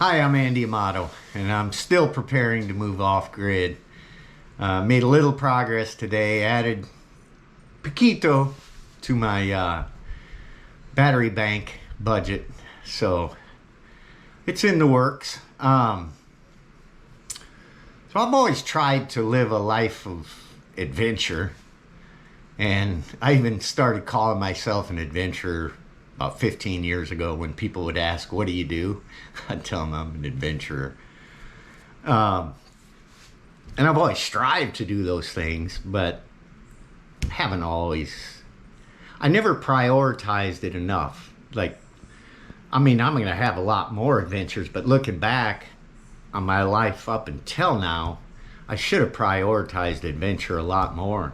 Hi, I'm Andy Amato, and I'm still preparing to move off grid. Made a little progress today, added poquito to my battery bank budget, so it's in the works. So I've always tried to live a life of adventure, and I even started calling myself an adventurer about 15 years ago. When people would ask, what do you do? I'd tell them I'm an adventurer. And I've always strived to do those things, but haven't always. I never prioritized it enough. I'm going to have a lot more adventures, but looking back on my life up until now, I should have prioritized adventure a lot more.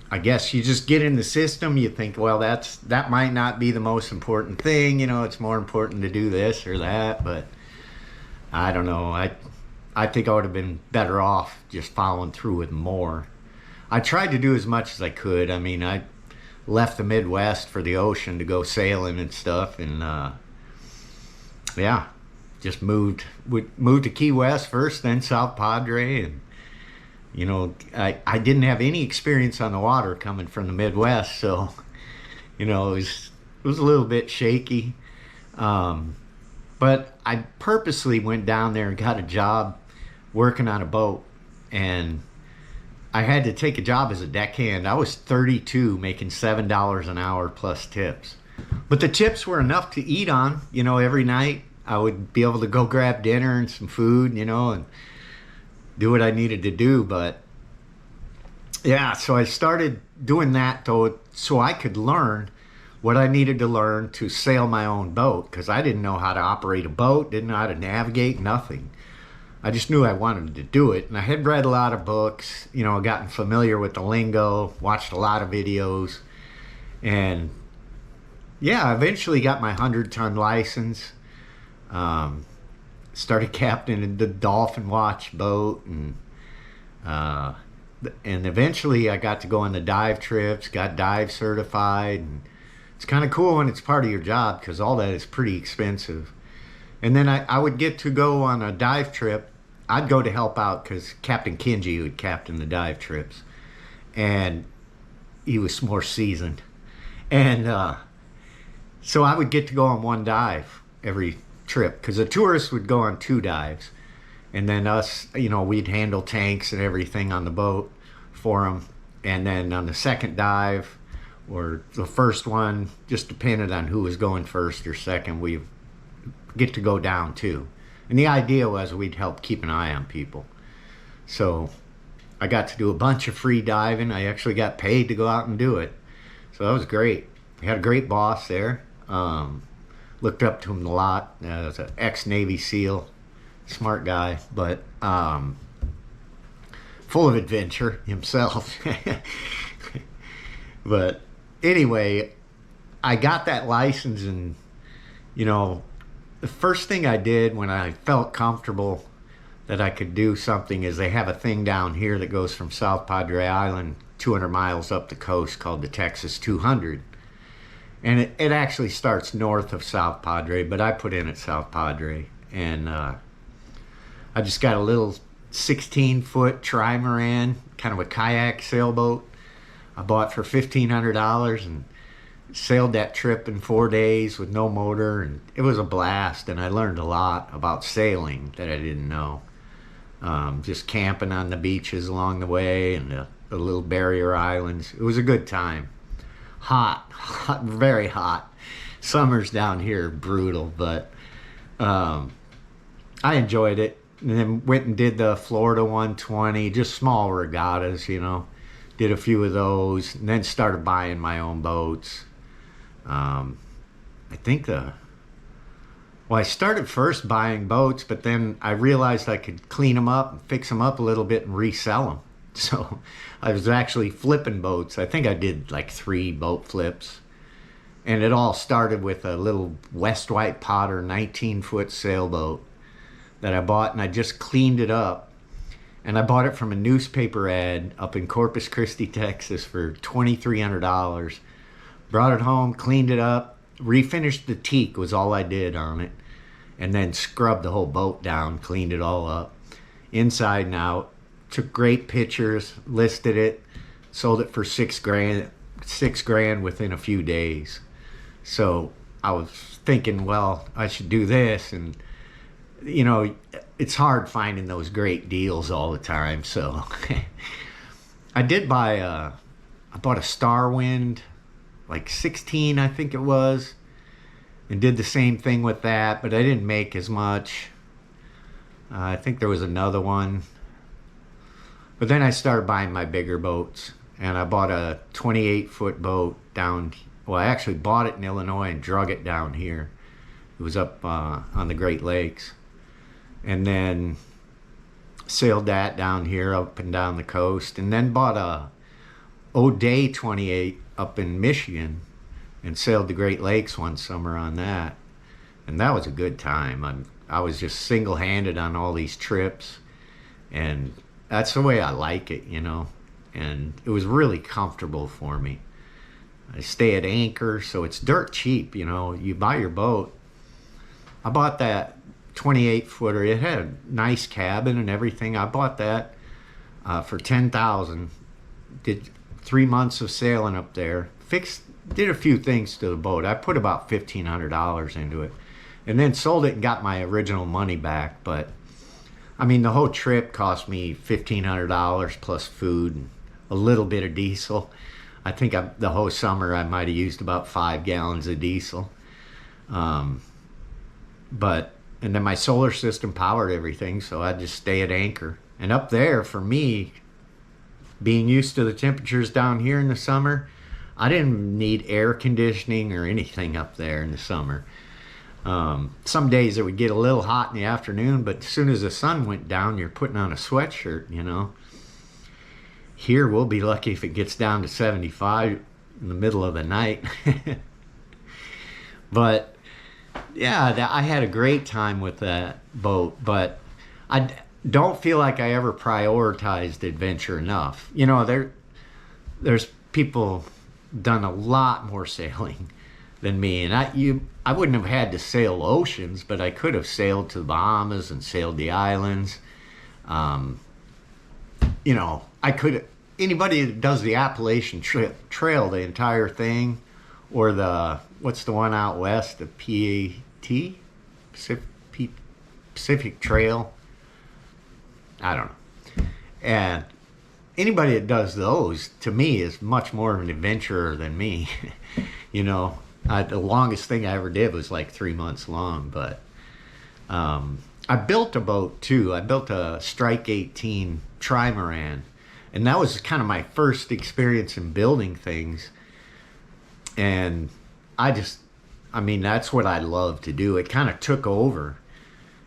I guess you just get in the system, you think, well, that might not be the most important thing, it's more important to do this or that, but I don't know. I think I would have been better off just following through with more. I tried to do as much as I could. I left the Midwest for the ocean to go sailing and stuff, and just moved to Key West first, then South Padre, and I didn't have any experience on the water coming from the Midwest, so it was a little bit shaky. But I purposely went down there and got a job working on a boat, and I had to take a job as a deckhand. I was 32, making $7 an hour plus tips. But the tips were enough to eat on, every night. I would be able to go grab dinner and some food, and do what I needed to do. But yeah, so I started doing that though, so I could learn what I needed to learn to sail my own boat, because I didn't know how to operate a boat, didn't know how to navigate, nothing. I just knew I wanted to do it, and I had read a lot of books, gotten familiar with the lingo, watched a lot of videos, and yeah, I eventually got my 100-ton license. Started captaining the Dolphin Watch boat, and eventually I got to go on the dive trips, got dive certified, and it's kind of cool when it's part of your job, because all that is pretty expensive. And then I would get to go on a dive trip. I'd go to help out because Captain Kinji would captain the dive trips, and he was more seasoned, and so I would get to go on one dive every trip, because the tourists would go on 2 dives, and then us, we'd handle tanks and everything on the boat for them, and then on the second dive or the first one, just depended on who was going first or second, we get to go down too. And the idea was we'd help keep an eye on people. So I got to do a bunch of free diving. I actually got paid to go out and do it, so that was great. We had a great boss there. Looked up to him a lot. As an ex-Navy SEAL, smart guy, but full of adventure himself. But anyway, I got that license, and the first thing I did when I felt comfortable that I could do something is they have a thing down here that goes from South Padre Island 200 miles up the coast called the Texas 200. And it actually starts north of South Padre, but I put in at South Padre. And I just got a little 16-foot trimaran, kind of a kayak sailboat. I bought for $1,500 and sailed that trip in 4 days with no motor. And it was a blast, and I learned a lot about sailing that I didn't know. Just camping on the beaches along the way and the little barrier islands. It was a good time. Hot, very hot. Summers down here are brutal, but I enjoyed it. And then went and did the Florida 120, just small regattas, did a few of those, and then started buying my own boats. I started first buying boats, but then I realized I could clean them up and fix them up a little bit and resell them. So I was actually flipping boats. I think I did like 3 boat flips. And it all started with a little West White Potter 19-foot sailboat that I bought, and I just cleaned it up. And I bought it from a newspaper ad up in Corpus Christi, Texas for $2,300. Brought it home, cleaned it up, refinished the teak was all I did on it. and then scrubbed the whole boat down, cleaned it all up, inside and out. Took great pictures, listed it, sold it for $6,000 within a few days. So I was thinking, well, I should do this, and you know, it's hard finding those great deals all the time. So I did buy I bought a Starwind, like 16, I think it was, and did the same thing with that, but I didn't make as much. I think there was another one. But then I started buying my bigger boats, and I bought a 28-foot boat down. Well, I actually bought it in Illinois and drug it down here. It was up on the Great Lakes. And then sailed that down here, up and down the coast. And then bought a O'Day 28 up in Michigan and sailed the Great Lakes one summer on that. And that was a good time. I was just single-handed on all these trips. And that's the way I like it, you know. And it was really comfortable for me. I stay at anchor, so it's dirt cheap, you know. You buy your boat. I bought that 28-footer. It had a nice cabin and everything. I bought that for $10,000. Did 3 months of sailing up there. Did a few things to the boat. I put about $1,500 into it, and then sold it and got my original money back. But I mean, the whole trip cost me $1,500 plus food and a little bit of diesel. I think the whole summer I might have used about 5 gallons of diesel. And then my solar system powered everything, so I'd just stay at anchor. And up there, for me, being used to the temperatures down here in the summer, I didn't need air conditioning or anything up there in the summer. Some days it would get a little hot in the afternoon, but as soon as the sun went down, you're putting on a sweatshirt, you know. Here, we'll be lucky if it gets down to 75 in the middle of the night. But yeah, I had a great time with that boat, but I don't feel like I ever prioritized adventure enough. You know, there's people done a lot more sailing than me, and I wouldn't have had to sail oceans, but I could have sailed to the Bahamas and sailed the islands. You know, anybody that does the Appalachian Trail, the entire thing, or what's the one out west, the PAT, Pacific Trail, I don't know. And anybody that does those, to me, is much more of an adventurer than me. You know, the longest thing I ever did was like 3 months long, but I built a boat too. I built a Strike 18 trimaran, and that was kind of my first experience in building things. And I mean, that's what I love to do. It kind of took over.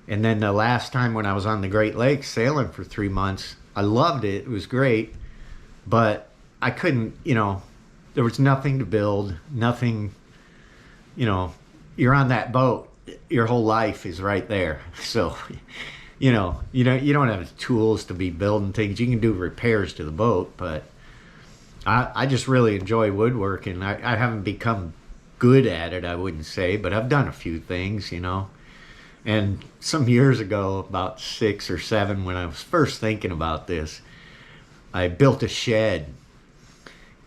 And then the last time when I was on the Great Lakes sailing for 3 months, I loved it. It was great. But I couldn't, you know, there was nothing to build, nothing, you know, you're on that boat, your whole life is right there. So, you know, you don't have the tools to be building things. You can do repairs to the boat, but I just really enjoy woodworking. I haven't become good at it, I wouldn't say, but I've done a few things, you know. And some years ago, about 6 or 7, when I was first thinking about this, I built a shed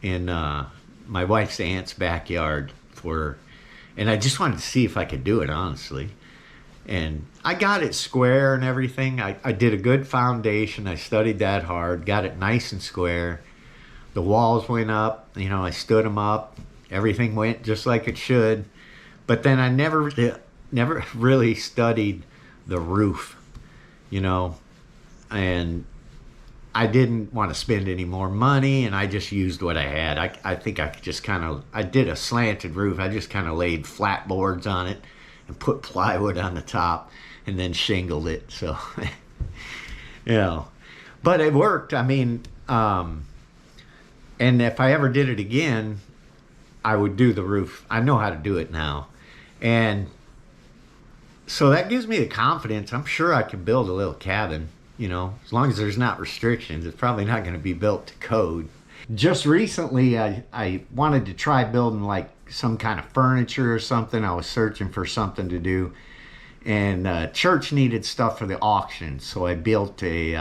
in my wife's aunt's backyard for her. And I just wanted to see if I could do it, honestly. And I got it square and everything. I did a good foundation. I studied that hard, got it nice and square. The walls went up, you know, I stood them up. Everything went just like it should. But then I never really studied the roof, you know. And I didn't want to spend any more money, and I just used what I had. I think I could just I did a slanted roof. I just kind of laid flat boards on it and put plywood on the top and then shingled it. So, you know, but it worked. I mean, and if I ever did it again, I would do the roof. I know how to do it now. And so that gives me the confidence. I'm sure I can build a little cabin, you know, as long as there's not restrictions. It's probably not going to be built to code. Just recently, I wanted to try building like some kind of furniture or something. I was searching for something to do. And church needed stuff for the auction, so I built it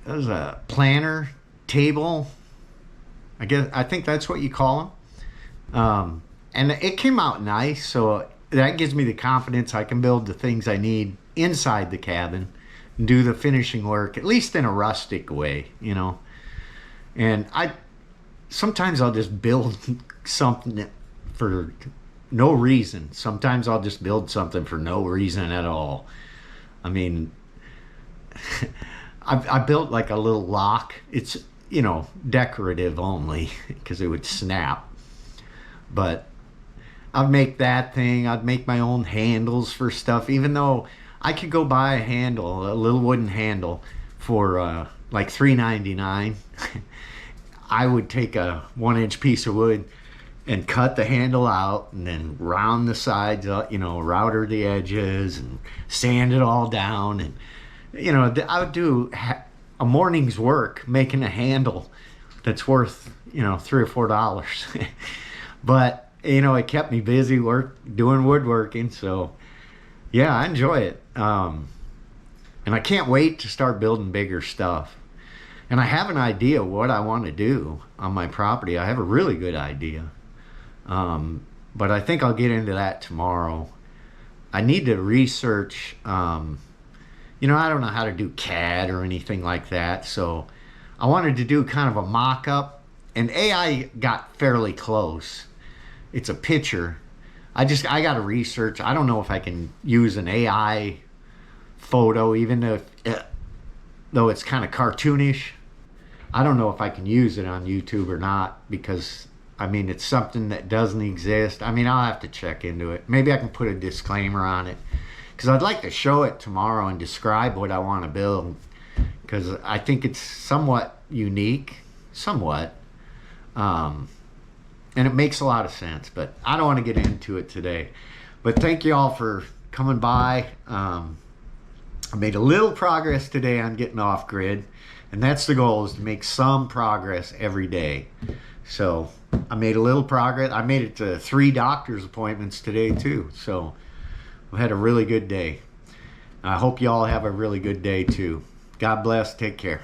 was a planner table. I think that's what you call them. And it came out nice, so that gives me the confidence I can build the things I need inside the cabin and do the finishing work, at least in a rustic way, you know. And sometimes I'll just build something for no reason. Sometimes I'll just build something for no reason at all. I mean, I built like a little lock. It's, you know, decorative only because it would snap. But I'd make that thing. I'd make my own handles for stuff, even though I could go buy a little wooden handle for like $3.99. I would take a 1-inch piece of wood and cut the handle out and then round the sides up, you know, router the edges and sand it all down. And, you know, I would do a morning's work making a handle that's worth, you know, $3 or $4. But, you know, it kept me busy doing woodworking. So, yeah, I enjoy it. And I can't wait to start building bigger stuff. And I have an idea what I want to do on my property. I have a really good idea. But I think I'll get into that tomorrow. I need to research, you know, I don't know how to do CAD or anything like that. So I wanted to do kind of a mock-up, and AI got fairly close. It's a picture. I got to research. I don't know if I can use an AI photo, even if, though it's kind of cartoonish. I don't know if I can use it on YouTube or not, because I mean, it's something that doesn't exist. I mean, I'll have to check into it. Maybe I can put a disclaimer on it, because I'd like to show it tomorrow and describe what I want to build, because I think it's somewhat unique, and it makes a lot of sense. But I don't want to get into it today. But thank you all for coming by. I made a little progress today on getting off grid, and that's the goal, is to make some progress every day. So I made a little progress. I made it to 3 doctor's appointments today too. So we had a really good day. I hope you all have a really good day too. God bless. Take care.